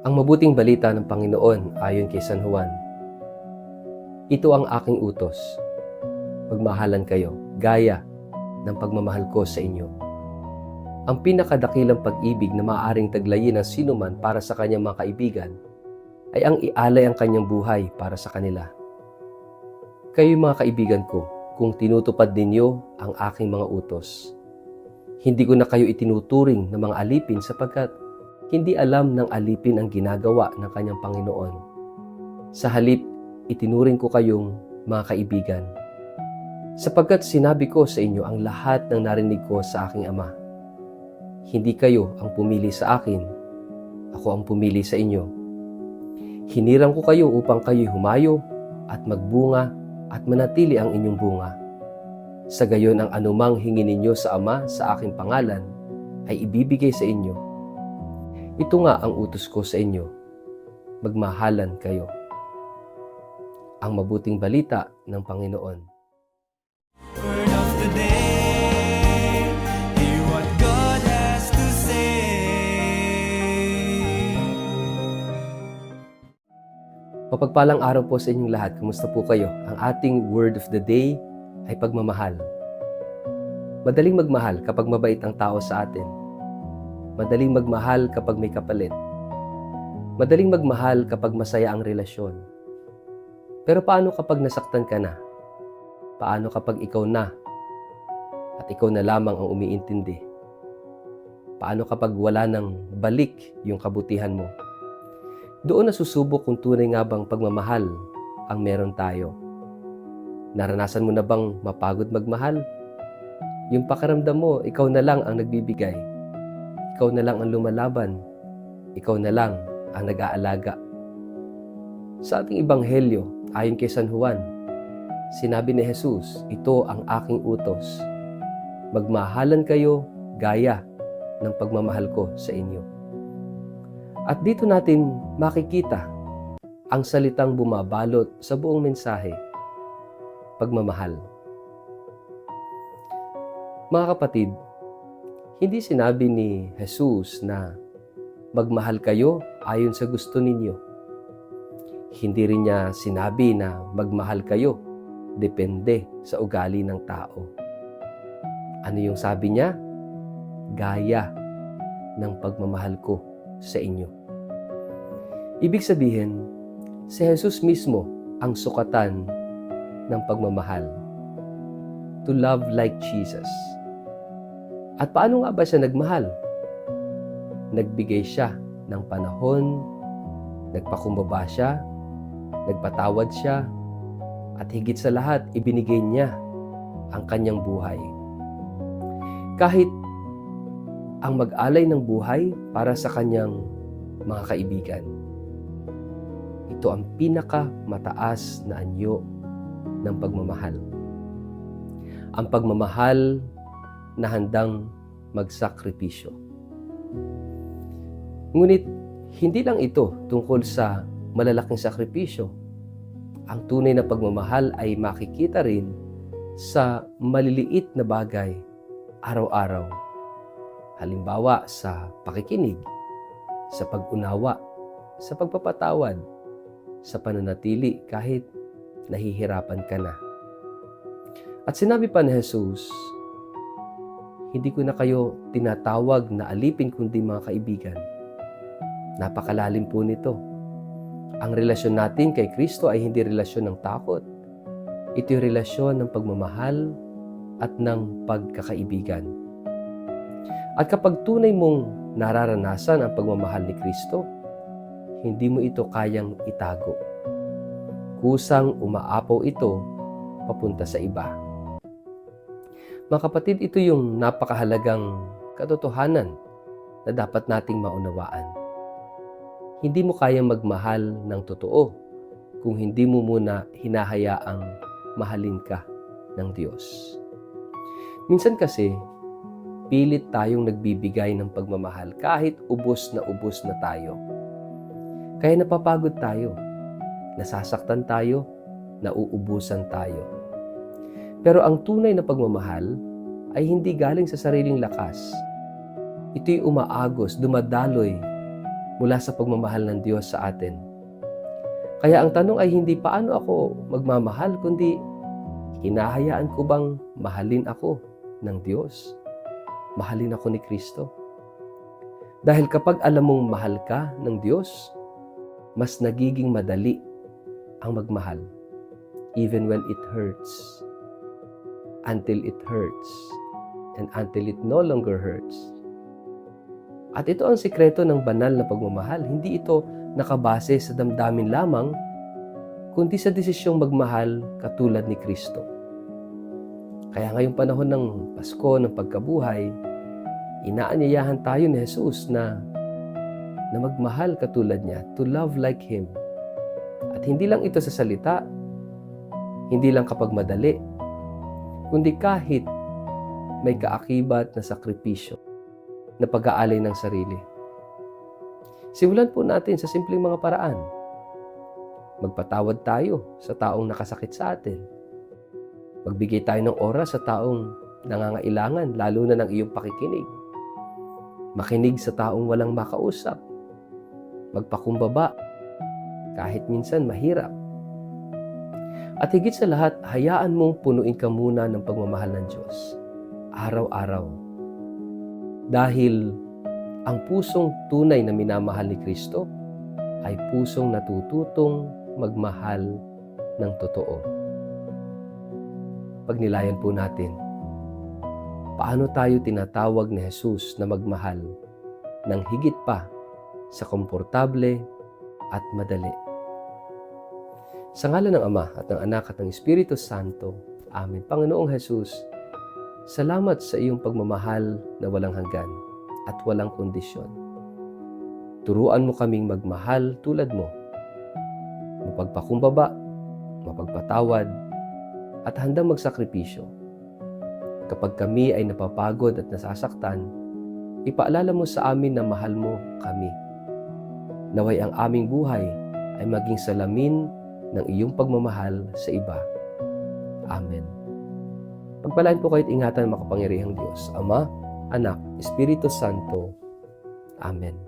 Ang mabuting balita ng Panginoon ayon kay San Juan. Ito ang aking utos. Magmahalan kayo, gaya ng pagmamahal ko sa inyo. Ang pinakadakilang pag-ibig na maaaring taglayin ng sinuman para sa kanyang mga kaibigan ay ang ialay ang kanyang buhay para sa kanila. Kayo mga kaibigan ko, kung tinutupad ninyo ang aking mga utos. Hindi ko na kayo itinuturing na mga alipin sapagkat hindi alam ng alipin ang ginagawa ng kanyang Panginoon. Sa halip, itinuring ko kayong mga kaibigan. Sapagkat sinabi ko sa inyo ang lahat ng narinig ko sa aking Ama. Hindi kayo ang pumili sa akin, ako ang pumili sa inyo. Hinirang ko kayo upang kayo'y humayo at magbunga at manatili ang inyong bunga. Sa gayon ang anumang hingi ninyo sa Ama sa aking pangalan ay ibibigay sa inyo. Ito nga ang utos ko sa inyo, magmahalan kayo. Ang mabuting balita ng Panginoon. Word of the day, hear what God has to say. Mapagpalang araw po sa inyong lahat. Kumusta po kayo? Ang ating word of the day ay pagmamahal. Madaling magmahal kapag mabait ang tao sa atin. Madaling magmahal kapag may kapalit. Madaling magmahal kapag masaya ang relasyon. Pero paano kapag nasaktan ka na? Paano kapag ikaw na at ikaw na lamang ang umiintindi? Paano kapag wala nang balik yung kabutihan mo? Doon nasusubok kung tunay nga bang pagmamahal ang meron tayo. Naranasan mo na bang mapagod magmahal? Yung pakiramdam mo, ikaw na lang ang nagbibigay. Ikaw na lang ang lumalaban. Ikaw na lang ang nag-aalaga. Sa ating ebanghelyo, ayon kay San Juan, sinabi ni Jesus, ito ang aking utos. Magmahalan kayo gaya ng pagmamahal ko sa inyo. At dito natin makikita ang salitang bumabalot sa buong mensahe, pagmamahal. Mga kapatid, hindi sinabi ni Jesus na magmahal kayo ayon sa gusto ninyo. Hindi rin niya sinabi na magmahal kayo depende sa ugali ng tao. Ano yung sabi niya? Gaya ng pagmamahal ko sa inyo. Ibig sabihin, si Jesus mismo ang sukatan ng pagmamahal. To love like Jesus. At paano nga ba siya nagmahal? Nagbigay siya ng panahon, nagpakumbaba siya, nagpatawad siya, at higit sa lahat, ibinigay niya ang kanyang buhay. Kahit ang mag-alay ng buhay para sa kanyang mga kaibigan. Ito ang pinakamataas na anyo ng pagmamahal. Ang pagmamahal na handang magsakripisyo. Ngunit, hindi lang ito tungkol sa malalaking sakripisyo. Ang tunay na pagmamahal ay makikita rin sa maliliit na bagay araw-araw. Halimbawa sa pakikinig, sa pag-unawa, sa pagpapatawad, sa pananatili kahit nahihirapan ka na. At sinabi pa ni Jesus, hindi ko na kayo tinatawag na alipin kundi mga kaibigan. Napakalalim po nito. Ang relasyon natin kay Kristo ay hindi relasyon ng takot. Ito yung relasyon ng pagmamahal at ng pagkakaibigan. At kapag tunay mong nararanasan ang pagmamahal ni Kristo, hindi mo ito kayang itago. Kusang umaapaw ito papunta sa iba. Mga kapatid, ito yung napakahalagang katotohanan na dapat nating maunawaan. Hindi mo kayang magmahal ng totoo kung hindi mo muna hinahayaang mahalin ka ng Diyos. Minsan kasi, pilit tayong nagbibigay ng pagmamahal kahit ubos na tayo. Kaya napapagod tayo, nasasaktan tayo, nauubusan tayo. Pero ang tunay na pagmamahal ay hindi galing sa sariling lakas. Ito'y umaagos, dumadaloy mula sa pagmamahal ng Diyos sa atin. Kaya ang tanong ay hindi paano ako magmamahal, kundi hinahayaan ko bang mahalin ako ng Diyos? Mahalin ako ni Kristo? Dahil kapag alam mong mahal ka ng Diyos, mas nagiging madali ang magmahal. Even when it hurts. Until it hurts. And until it no longer hurts. At ito ang sikreto ng banal na pagmamahal. Hindi ito nakabase sa damdamin lamang, kundi sa desisyong magmahal katulad ni Kristo. Kaya ngayong panahon ng Pasko, ng pagkabuhay, inaanyayahan tayo ni Jesus na magmahal katulad niya, to love like Him. At hindi lang ito sa salita, hindi lang kapag madali, kundi kahit may kaakibat na sakripisyo, na pag-aalay ng sarili. Simulan po natin sa simpleng mga paraan. Magpatawad tayo sa taong nakasakit sa atin. Magbigay tayo ng oras sa taong nangangailangan, lalo na ng iyong pakikinig. Makinig sa taong walang makausap. Magpakumbaba, kahit minsan mahirap. At higit sa lahat, hayaan mong punuin ka muna ng pagmamahal ng Diyos. Araw-araw. Dahil ang pusong tunay na minamahal ni Kristo ay pusong natututong magmahal ng totoo. Pagnilayan po natin, paano tayo tinatawag ni Jesus na magmahal ng higit pa sa komportable at madali. Sa ngalan ng Ama at ng Anak at ng Espiritu Santo, Amen. Panginoong Jesus, salamat sa iyong pagmamahal na walang hanggan at walang kondisyon. Turuan mo kaming magmahal tulad mo, mapagpakumbaba, mapagpatawad, at handang magsakripisyo. Kapag kami ay napapagod at nasasaktan, ipaalala mo sa amin na mahal mo kami. Naway ang aming buhay ay maging salamin ng iyong pagmamahal sa iba. Amen. Pagpalain po kayo't ingatan ng makapangyarihang Diyos, Ama, Anak, Espiritu Santo. Amen.